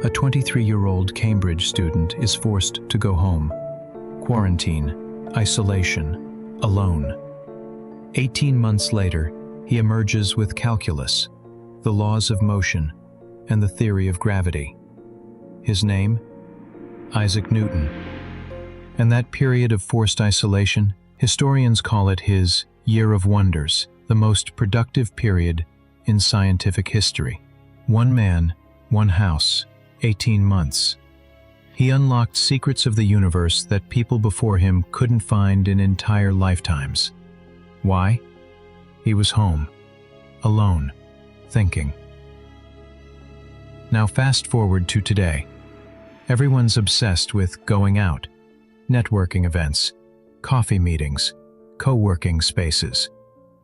a 23-year-old Cambridge student is forced to go home. Quarantine, isolation, alone. 18 months later, he emerges with calculus, the laws of motion, and the theory of gravity. His name? Isaac Newton. And that period of forced isolation, historians call it his Year of Wonders, the most productive period in scientific history. One man, one house, 18 months. He unlocked secrets of the universe that people before him couldn't find in entire lifetimes. Why? He was home, alone, thinking. Now fast forward to today. Everyone's obsessed with going out, networking events, coffee meetings, co-working spaces.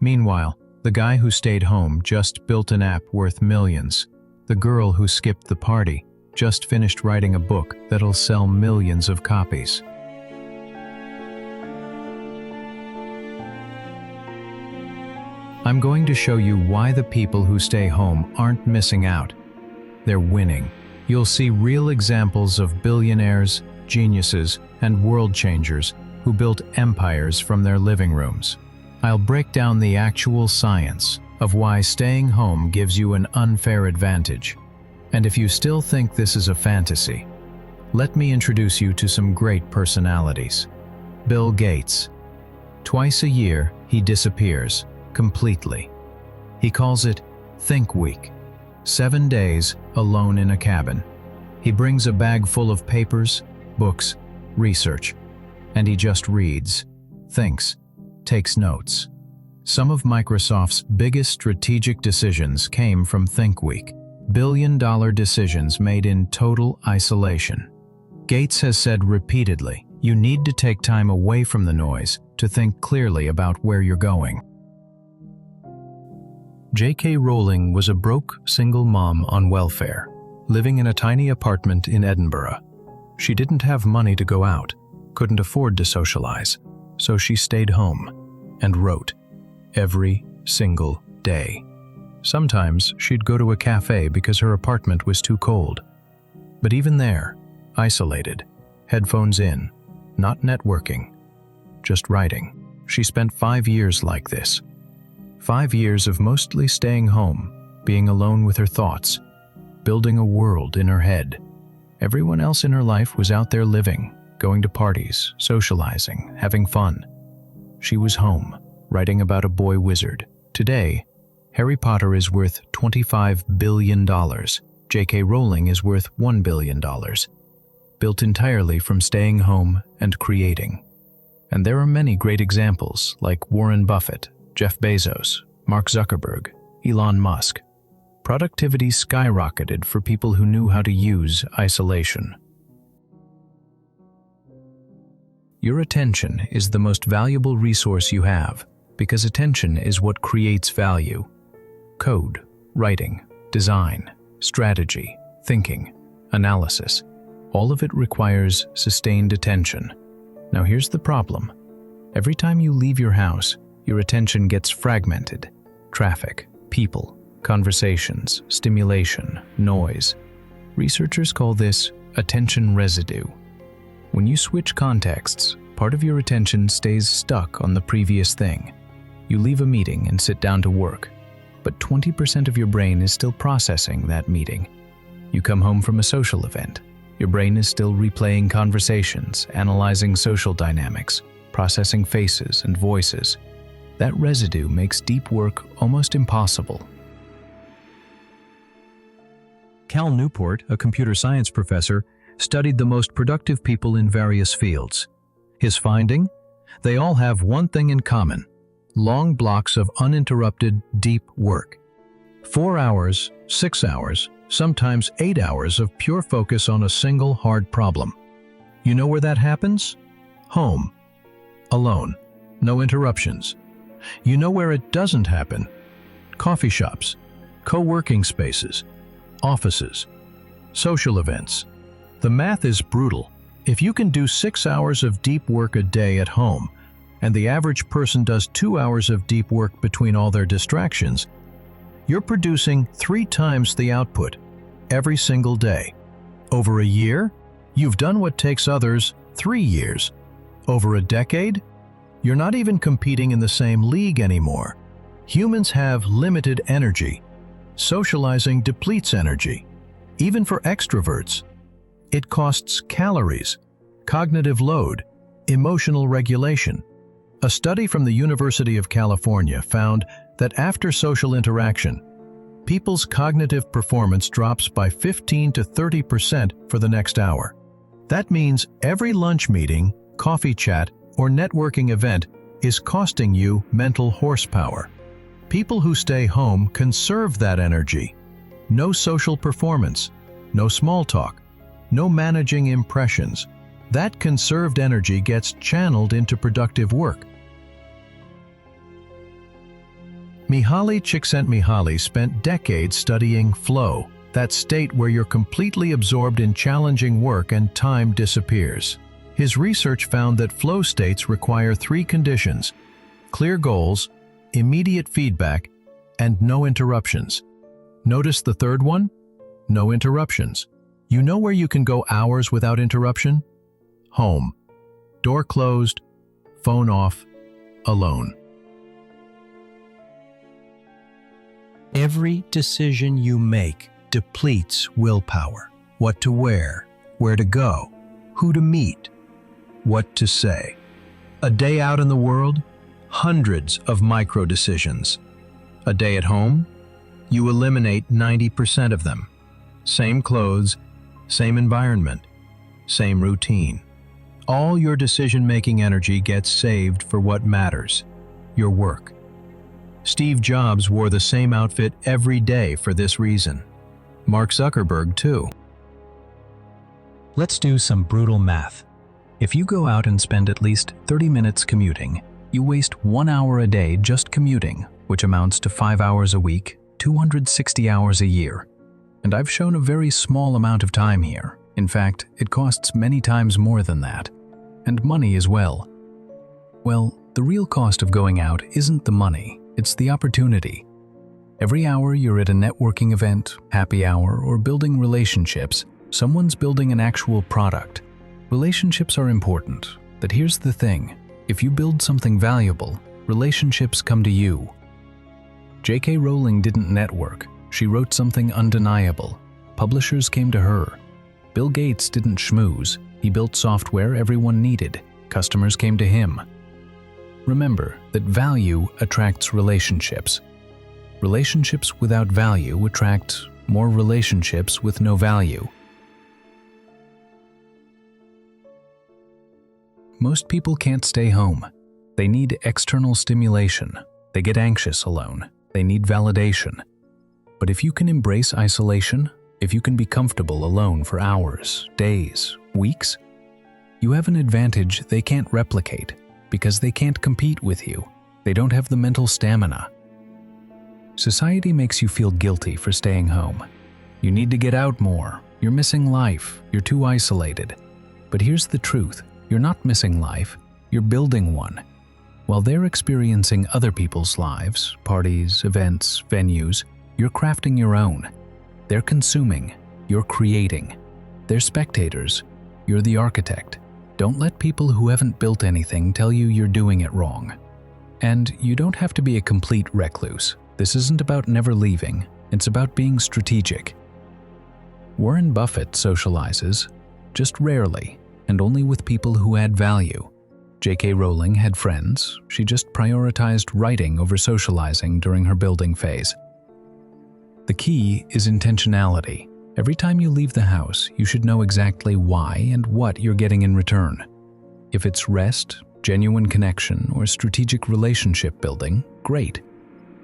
Meanwhile, the guy who stayed home just built an app worth millions. The girl who skipped the party just finished writing a book that'll sell millions of copies. I'm going to show you why the people who stay home aren't missing out. They're winning. You'll see real examples of billionaires, geniuses, and world changers who built empires from their living rooms. I'll break down the actual science of why staying home gives you an unfair advantage. And if you still think this is a fantasy, let me introduce you to some great personalities. Bill Gates. Twice a year, he disappears completely. He calls it Think Week. 7 days alone in a cabin. He brings a bag full of papers, books, research, and he just reads, thinks, takes notes. Some of Microsoft's biggest strategic decisions came from Think Week. Billion-dollar decisions made in total isolation. Gates has said repeatedly, you need to take time away from the noise to think clearly about where you're going. J.K. Rowling was a broke, single mom on welfare, living in a tiny apartment in Edinburgh. She didn't have money to go out, couldn't afford to socialize, so she stayed home and wrote every single day. Sometimes she'd go to a cafe because her apartment was too cold. But even there, isolated, headphones in, not networking, just writing. She spent 5 years like this. 5 years of mostly staying home, being alone with her thoughts, building a world in her head. Everyone else in her life was out there living, going to parties, socializing, having fun. She was home, writing about a boy wizard. Today, Harry Potter is worth $25 billion. J.K. Rowling is worth $1 billion. Built entirely from staying home and creating. And there are many great examples like Warren Buffett, Jeff Bezos, Mark Zuckerberg, Elon Musk. Productivity skyrocketed for people who knew how to use isolation. Your attention is the most valuable resource you have, because attention is what creates value. Code, writing, design, strategy, thinking, analysis. All of it requires sustained attention. Now here's the problem. Every time you leave your house, your attention gets fragmented. Traffic, people, conversations, stimulation, noise. Researchers call this attention residue. When you switch contexts, part of your attention stays stuck on the previous thing. You leave a meeting and sit down to work, but 20% of your brain is still processing that meeting. You come home from a social event. Your brain is still replaying conversations, analyzing social dynamics, processing faces and voices. That residue makes deep work almost impossible. Cal Newport, a computer science professor, studied the most productive people in various fields. His finding? They all have one thing in common: long blocks of uninterrupted, deep work. 4 hours, 6 hours, sometimes 8 hours of pure focus on a single hard problem. You know where that happens? Home. Alone. No interruptions. You know where it doesn't happen? Coffee shops, co-working spaces, offices, social events. The math is brutal. If you can do 6 hours of deep work a day at home, and the average person does 2 hours of deep work between all their distractions, you're producing 3 times the output every single day. Over a year, you've done what takes others 3 years. Over a decade, you're not even competing in the same league anymore. Humans have limited energy. Socializing depletes energy. Even for extroverts, it costs calories, cognitive load, emotional regulation. A study from the University of California found that after social interaction, people's cognitive performance drops by 15 to 30% for the next hour. That means every lunch meeting, coffee chat, or networking event is costing you mental horsepower. People who stay home conserve that energy. No social performance, no small talk, no managing impressions. That conserved energy gets channeled into productive work. Mihaly Csikszentmihalyi spent decades studying flow, that state where you're completely absorbed in challenging work and time disappears. His research found that flow states require 3 conditions: clear goals, immediate feedback, and no interruptions. Notice the third one? No interruptions. You know where you can go hours without interruption? Home. Door closed, phone off, alone. Every decision you make depletes willpower. What to wear, where to go, who to meet, what to say. A day out in the world, hundreds of micro decisions. A day at home, you eliminate 90% of them. Same clothes, same environment, same routine. All your decision-making energy gets saved for what matters, your work. Steve Jobs wore the same outfit every day for this reason. Mark Zuckerberg, too. Let's do some brutal math. If you go out and spend at least 30 minutes commuting, you waste 1 hour a day just commuting, which amounts to 5 hours a week, 260 hours a year. And I've shown a very small amount of time here. In fact, it costs many times more than that. And money as well. Well, the real cost of going out isn't the money, it's the opportunity. Every hour you're at a networking event, happy hour, or building relationships, someone's building an actual product. Relationships are important, but here's the thing. If you build something valuable, relationships come to you. J.K. Rowling didn't network. She wrote something undeniable. Publishers came to her. Bill Gates didn't schmooze. He built software everyone needed. Customers came to him. Remember that value attracts relationships. Relationships without value attract more relationships with no value. Most people can't stay home. They need external stimulation. They get anxious alone. They need validation. But if you can embrace isolation, if you can be comfortable alone for hours, days, weeks, you have an advantage they can't replicate because they can't compete with you. They don't have the mental stamina. Society makes you feel guilty for staying home. You need to get out more. You're missing life. You're too isolated. But here's the truth. You're not missing life. You're building one. While they're experiencing other people's lives, parties, events, venues, you're crafting your own. They're consuming. You're creating. They're spectators. You're the architect. Don't let people who haven't built anything tell you you're doing it wrong. And you don't have to be a complete recluse. This isn't about never leaving. It's about being strategic. Warren Buffett socializes, just rarely, and only with people who add value. J.K. Rowling had friends. She just prioritized writing over socializing during her building phase. The key is intentionality. Every time you leave the house, you should know exactly why and what you're getting in return. If it's rest, genuine connection, or strategic relationship building, great.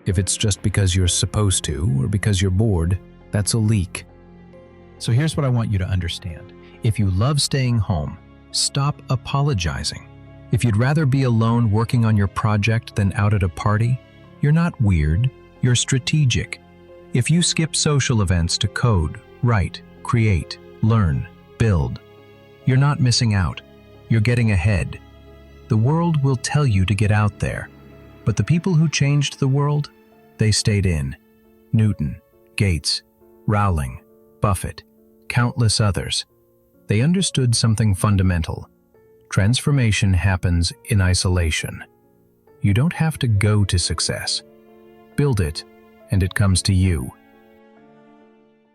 If it's just because you're supposed to or because you're bored, that's a leak. So here's what I want you to understand. If you love staying home, stop apologizing. If you'd rather be alone working on your project than out at a party, you're not weird, you're strategic. If you skip social events to code, write, create, learn, build, you're not missing out, you're getting ahead. The world will tell you to get out there, but the people who changed the world, they stayed in. Newton, Gates, Rowling, Buffett. countless others. They understood something fundamental. Transformation happens in isolation. You don't have to go to success. Build it, and it comes to you.